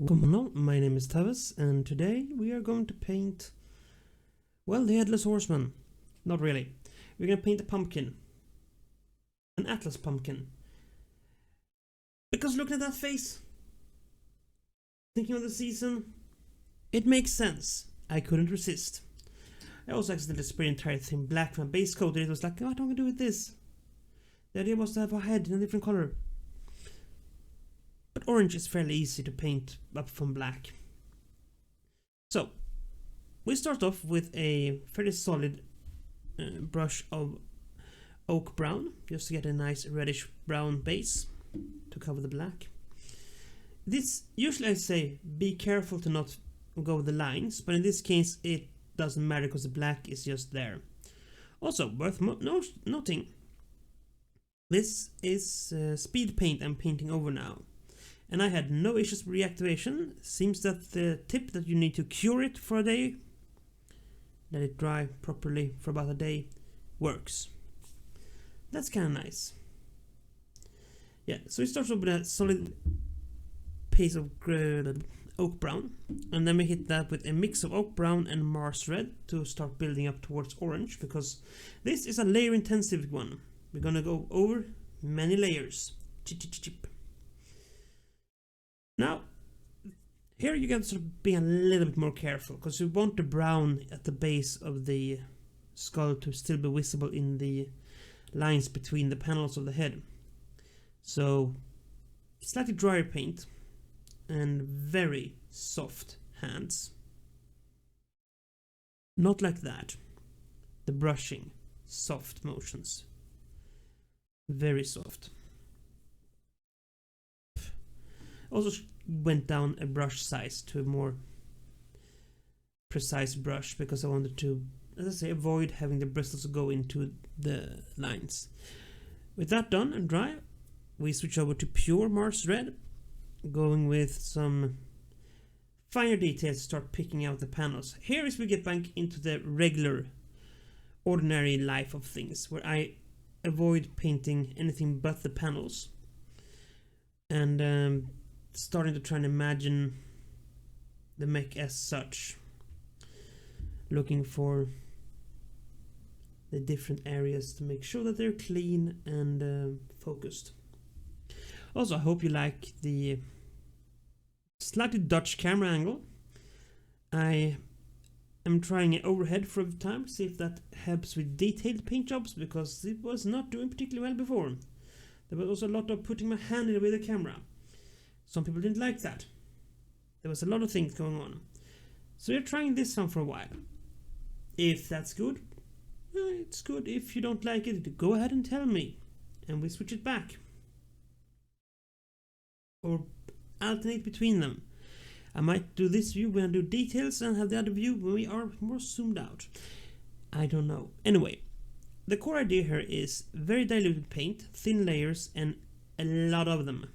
Hello, my name is Tawess, and today we are going to paint, well, the Headless Horseman. Not really. We're going to paint a pumpkin. An Atlas pumpkin. Because look at that face. Thinking of the season, it makes sense. I couldn't resist. I also accidentally sprayed the entire thing black from my base coat, and it was like, what am I going to do with this? The idea was to have a head in a different color. But orange is fairly easy to paint up from black. So, we start off with a fairly solid brush of oak brown, just to get a nice reddish brown base to cover the black. This, usually I say, be careful to not go with the lines, but in this case it doesn't matter because the black is just there. Also, worth noting, this is speed paint I'm painting over now. And I had no issues with reactivation. Seems that the tip that you need to cure it for a day, let it dry properly for about a day, works. That's kind of nice. Yeah, so it starts off with a solid piece of oak brown, and then we hit that with a mix of oak brown and Mars red to start building up towards orange, because this is a layer intensive one. We're gonna go over many layers. Chip. Now, here you got to sort of be a little bit more careful, because you want the brown at the base of the skull to still be visible in the lines between the panels of the head. So, slightly drier paint and very soft hands. Not like that. The brushing, soft motions. Very soft. Also went down a brush size to a more precise brush, because I wanted to, as I say, avoid having the bristles go into the lines. With that done and dry, we switch over to pure Mars red, going with some finer details to start picking out the panels. Here is we get back into the regular, ordinary life of things, where I avoid painting anything but the panels. And starting to try and imagine the mech as such, looking for the different areas to make sure that they're clean and focused. Also, I hope you like the slightly Dutch camera angle. I am trying it overhead for a time, see if that helps with detailed paint jobs, because it was not doing particularly well before. There was also a lot of putting my hand in the way of the camera. Some people didn't like that. There was a lot of things going on. So we're trying this one for a while. If that's good, it's good. If you don't like it, go ahead and tell me, and we switch it back. Or alternate between them. I might do this view when I do details and have the other view when we are more zoomed out. I don't know. Anyway, the core idea here is very diluted paint, thin layers, and a lot of them.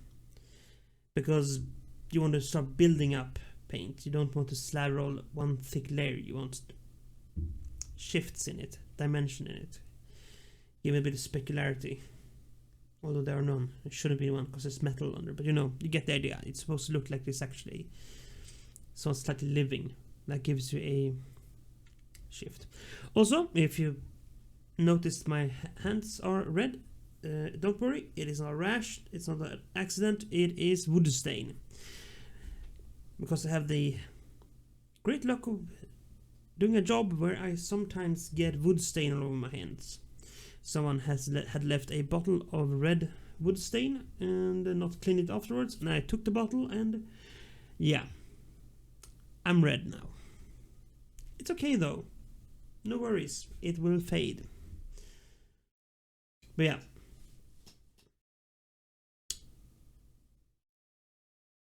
Because you want to start building up paint. You don't want to slather all one thick layer. You want shifts in it, dimension in it. Give it a bit of specularity. Although there are none. There shouldn't be one because there's metal under. But you know, you get the idea. It's supposed to look like this actually. So it's slightly living. That gives you a shift. Also, if you noticed my hands are red, don't worry, it is not a rash, it's not an accident, it is wood stain. Because I have the great luck of doing a job where I sometimes get wood stain all over my hands. Someone had left a bottle of red wood stain and not cleaned it afterwards, and I took the bottle and yeah, I'm red now. It's okay though, no worries, it will fade. But yeah,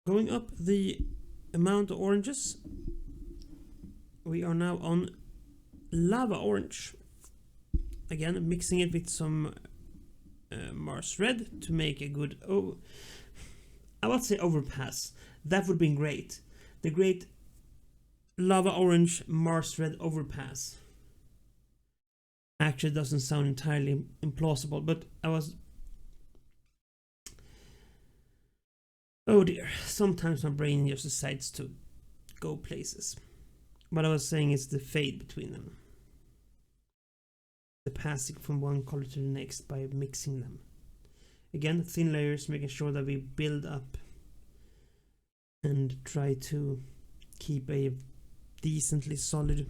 going up the amount of oranges, we are now on lava orange. Again, mixing it with some Mars red to make a good, I would say overpass. That would be great. The great lava orange Mars red overpass. Actually doesn't sound entirely implausible, but I was Oh dear, sometimes my brain just decides to go places. What I was saying is the fade between them. The passing from one color to the next by mixing them. Again, thin layers, making sure that we build up and try to keep a decently solid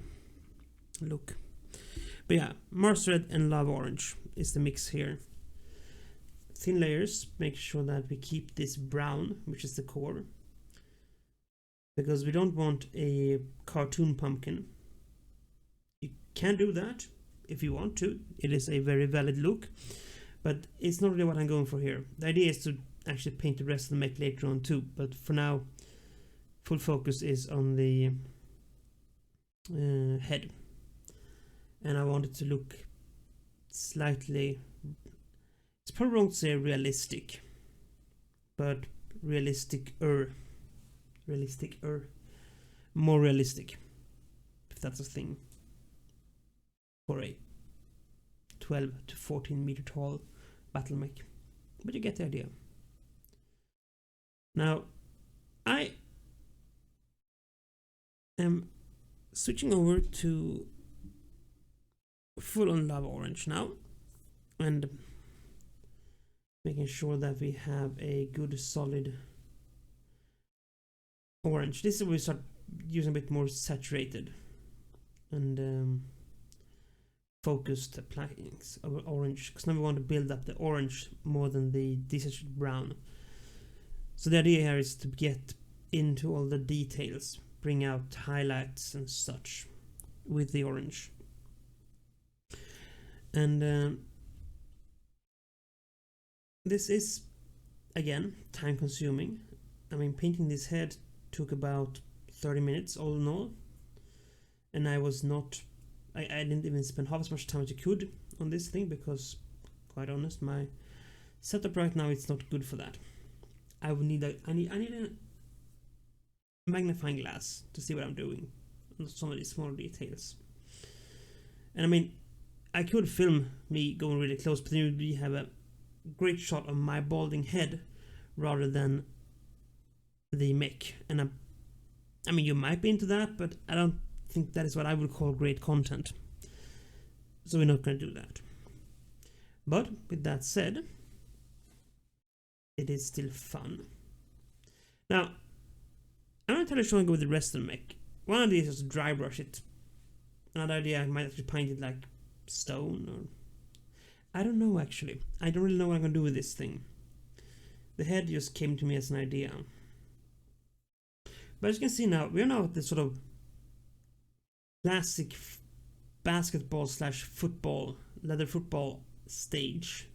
look. But yeah, Mars Red and Lava Orange is the mix here. Thin layers, make sure that we keep this brown, which is the core, because we don't want a cartoon pumpkin. You can do that if you want to. It is a very valid look, but it's not really what I'm going for here. The idea is to actually paint the rest of the mech later on too, but for now, full focus is on the head. And I want it to look slightly, it's probably wrong to say realistic, but realistic-er, more realistic, if that's a thing, for a 12 to 14 meter tall battle mech. But you get the idea. Now, I am switching over to full on Lava Orange now, and making sure that we have a good solid orange. This is where we start using a bit more saturated and focused applyings of orange, because now we want to build up the orange more than the desaturated brown. So the idea here is to get into all the details, bring out highlights and such with the orange. And this is, again, time consuming. I mean, painting this head took about 30 minutes all in all, and I didn't even spend half as much time as you could on this thing, because, quite honest, my setup right now it's not good for that. I need a magnifying glass to see what I'm doing on some of these small details. And I mean, I could film me going really close, but then we have a great shot of my balding head rather than the mech. And I mean, you might be into that, but I don't think that is what I would call great content. So we're not going to do that. But with that said, it is still fun. Now, I'm not entirely sure I go with the rest of the mech. One idea is just to dry brush it. Another idea, I might actually paint it like stone, or I don't know actually. I don't really know what I'm gonna do with this thing. The head just came to me as an idea. But as you can see now, we are now at this sort of classic basketball slash football, leather football stage.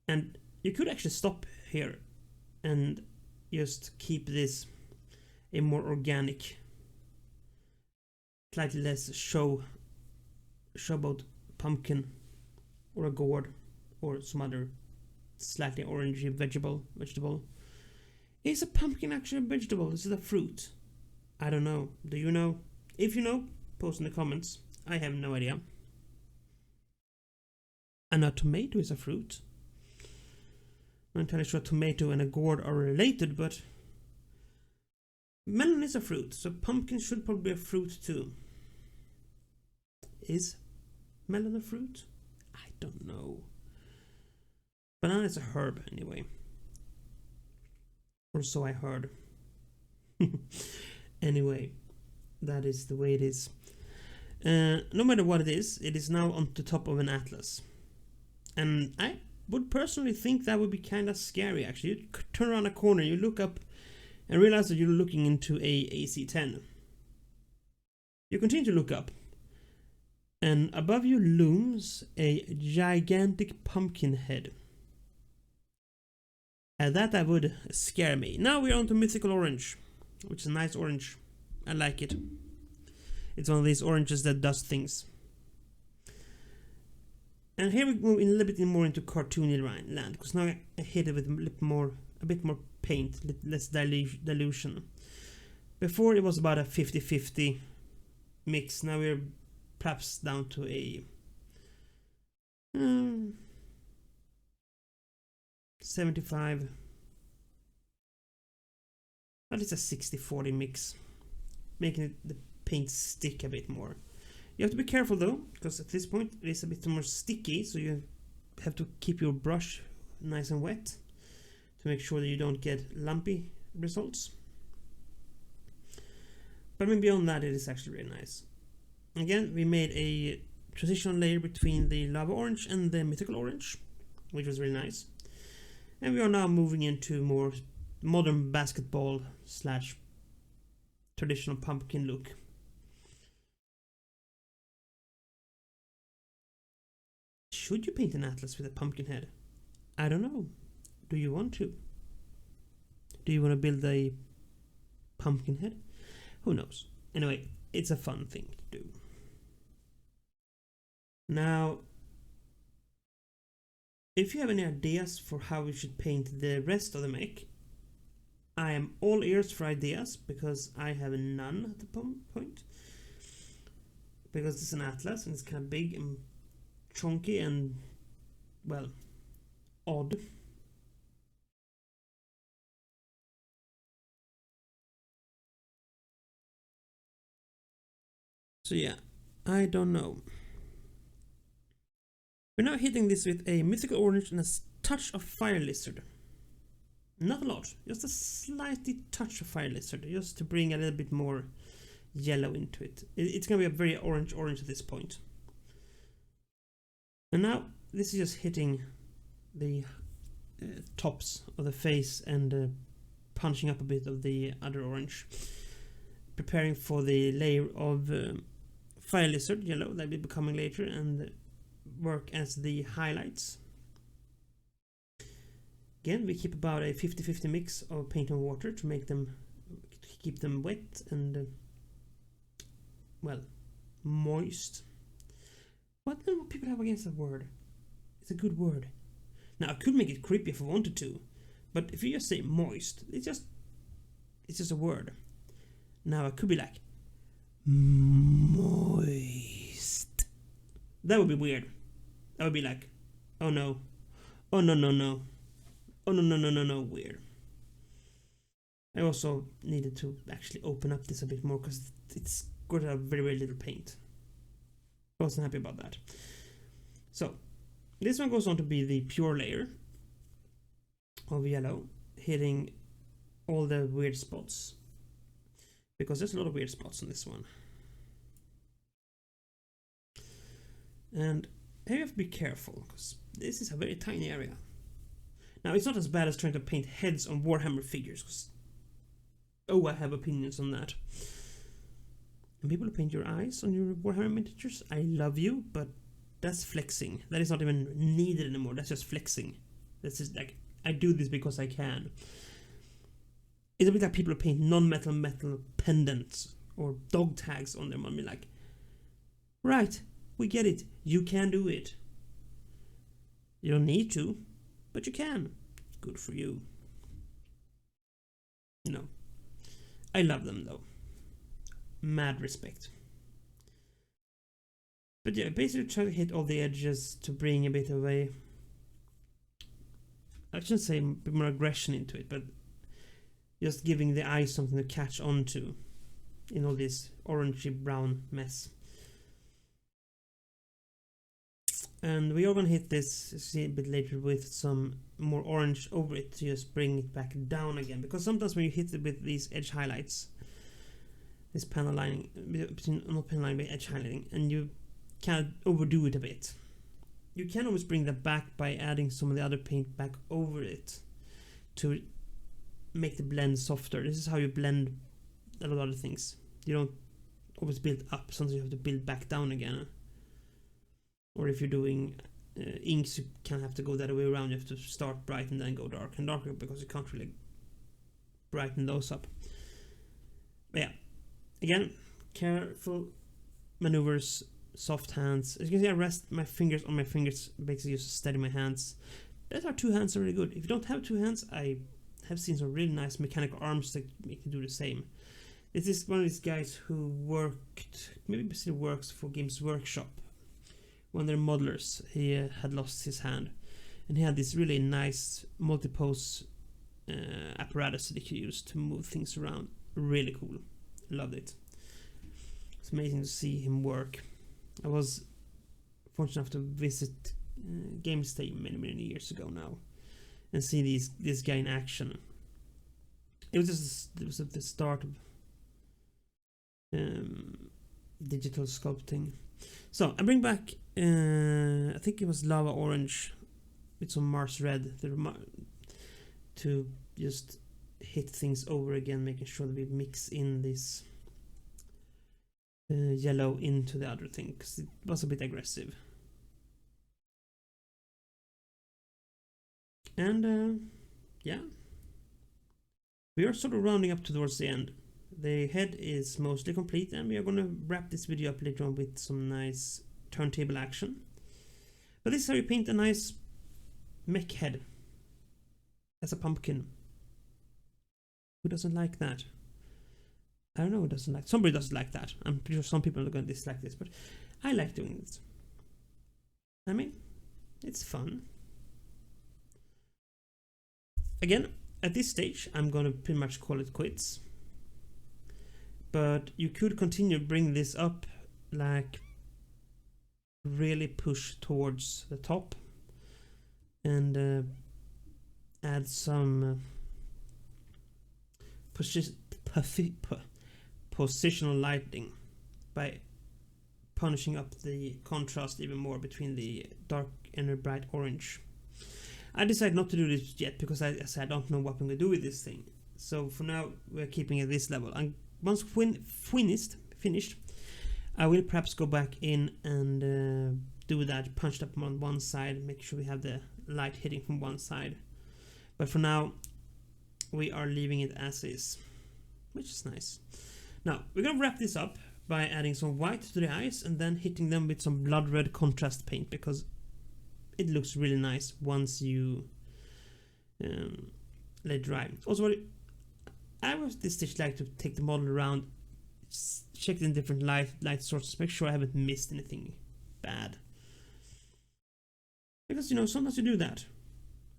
And you could actually stop here and just keep this a more organic, slightly less showboat pumpkin, or a gourd, or some other slightly orangey vegetable. Is a pumpkin actually a vegetable? Is it a fruit? I don't know. Do you know? If you know, post in the comments. I have no idea. And a tomato is a fruit. I'm not entirely sure tomato and a gourd are related, but melon is a fruit, so pumpkin should probably be a fruit too. Is melon a fruit? I don't know. Banana is a herb anyway. Or so I heard. Anyway, that is the way it is. No matter what it is now on the top of an atlas. And I would personally think that would be kind of scary actually. You turn around a corner, you look up and realize that you're looking into a AC-10. You continue to look up, and above you looms a gigantic pumpkin head. And that would scare me. Now we're on to Mythical Orange, which is a nice orange. I like it. It's one of these oranges that does things. And here we go in a little bit more into cartoony land, because now I hit it with a bit more paint, less dilution. Before it was about a 50-50 mix. Now we're perhaps down to a 75 But it's a 60-40 mix, making the paint stick a bit more. You have to be careful though, because at this point it is a bit more sticky, so you have to keep your brush nice and wet to make sure that you don't get lumpy results. But I mean, beyond that, it is actually really nice. Again, we made a transitional layer between the lava orange and the mythical orange, which was really nice. And we are now moving into more modern basketball / traditional pumpkin look. Should you paint an atlas with a pumpkin head? I don't know. Do you want to? Do you want to build a pumpkin head? Who knows? Anyway, it's a fun thing to do. Now, if you have any ideas for how we should paint the rest of the mech, I am all ears for ideas, because I have none at the point. Because it's an atlas and it's kind of big and chunky and, well, odd. So yeah, I don't know. We're now hitting this with a mythical orange and a touch of fire lizard. Not a lot, just a slightly touch of fire lizard, just to bring a little bit more yellow into it. It's gonna be a very orange at this point. And now this is just hitting the tops of the face and punching up a bit of the other orange, preparing for the layer of fire lizard yellow that will be coming later and work as the highlights. Again, we keep about a 50-50 mix of paint and water to make them, keep them wet and well, moist. What do people have against that word? It's a good word. Now I could make it creepy if I wanted to, but if you just say moist, it's just a word. Now I could be like moist. That would be weird. That would be like, oh no, oh no, oh no, weird. I also needed to actually open up this a bit more because it's got a very little paint. I wasn't happy about that. So this one goes on to be the pure layer of yellow, hitting all the weird spots, because there's a lot of weird spots on this one. And you have to be careful, because this is a very tiny area. Now, it's not as bad as trying to paint heads on Warhammer figures, because, oh, I have opinions on that. And people who paint your eyes on your Warhammer miniatures, I love you, but that's flexing. That is not even needed anymore, that's just flexing. That's just like, I do this because I can. It's a bit like people who paint non-metal metal pendants or dog tags on their mummy, like, right, we get it, you can do it. You don't need to, but you can. Good for you. No. I love them though. Mad respect. But yeah, basically try to hit all the edges to bring a bit of a, I shouldn't say a bit more aggression into it, but just giving the eyes something to catch onto in all this orangey brown mess. And we are going to hit this, see a bit later, with some more orange over it to just bring it back down again. Because sometimes when you hit it with these edge highlights, this panel lining, not panel lining, but edge highlighting, and you can overdo it a bit. You can always bring that back by adding some of the other paint back over it to make the blend softer. This is how you blend a lot of other things. You don't always build up, sometimes you have to build back down again. Or if you're doing inks, you kind of have to go that way around. You have to start bright and then go dark and darker, because you can't really brighten those up. But yeah, again, careful maneuvers, soft hands. As you can see, I rest my fingers on my fingers, basically just to steady my hands. That's our two hands are really good. If you don't have two hands, I have seen some really nice mechanical arms that make you do the same. This is one of these guys who worked, maybe still works for Games Workshop. One of their modelers, he had lost his hand, and he had this really nice multi-pose apparatus that you can use to move things around. Really cool. Loved it. It's amazing to see him work. I was fortunate enough to visit GameStay many years ago now and see this guy in action. It was at the start of digital sculpting. So I bring back I think it was lava orange with some Mars red to just hit things over again, making sure that we mix in this yellow into the other thing, because it was a bit aggressive. And yeah, we are sort of rounding up towards the end. The head is mostly complete, and we are going to wrap this video up later on with some nice turntable action. But this is how you paint a nice mech head as a pumpkin. Who doesn't like that? I don't know who doesn't like. Somebody doesn't like that. I'm pretty sure some people are going to dislike this, but I like doing this. I mean, it's fun. Again, at this stage, I'm going to pretty much call it quits. But you could continue bring this up, like really push towards the top and add some positional lighting by punishing up the contrast even more between the dark and the bright orange. I decided not to do this yet because I don't know what I'm going to do with this thing. So for now, we're keeping it at this level. And once finished, I will perhaps go back in and do that punched up on one side, make sure we have the light hitting from one side. But for now, we are leaving it as is, which is nice. Now, we're going to wrap this up by adding some white to the eyes and then hitting them with some blood red contrast paint, because it looks really nice once you let it dry. Also, I was this stage like to take the model around, check in different light sources, make sure I haven't missed anything bad. Because, you know, sometimes you do that.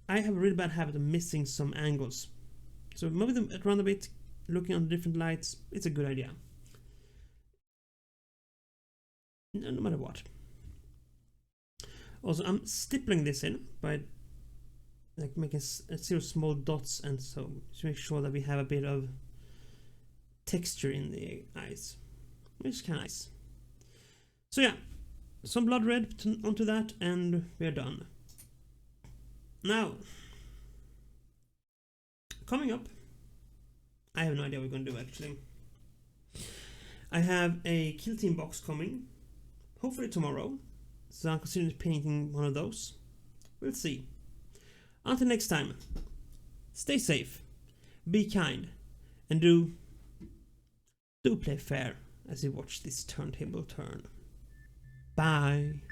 I have a really bad habit of missing some angles. So moving them around a bit, looking on different lights, it's a good idea. No matter what. Also, I'm stippling this in by like making a series of small dots, and so to make sure that we have a bit of texture in the eyes, which is kind of nice. So yeah, some blood red onto that, and we're done. Now, coming up, I have no idea what we're going to do actually. I have a Kill Team box coming, hopefully tomorrow, so I'm considering painting one of those. We'll see. Until next time, stay safe, be kind, and do play fair as you watch this turntable turn. Bye.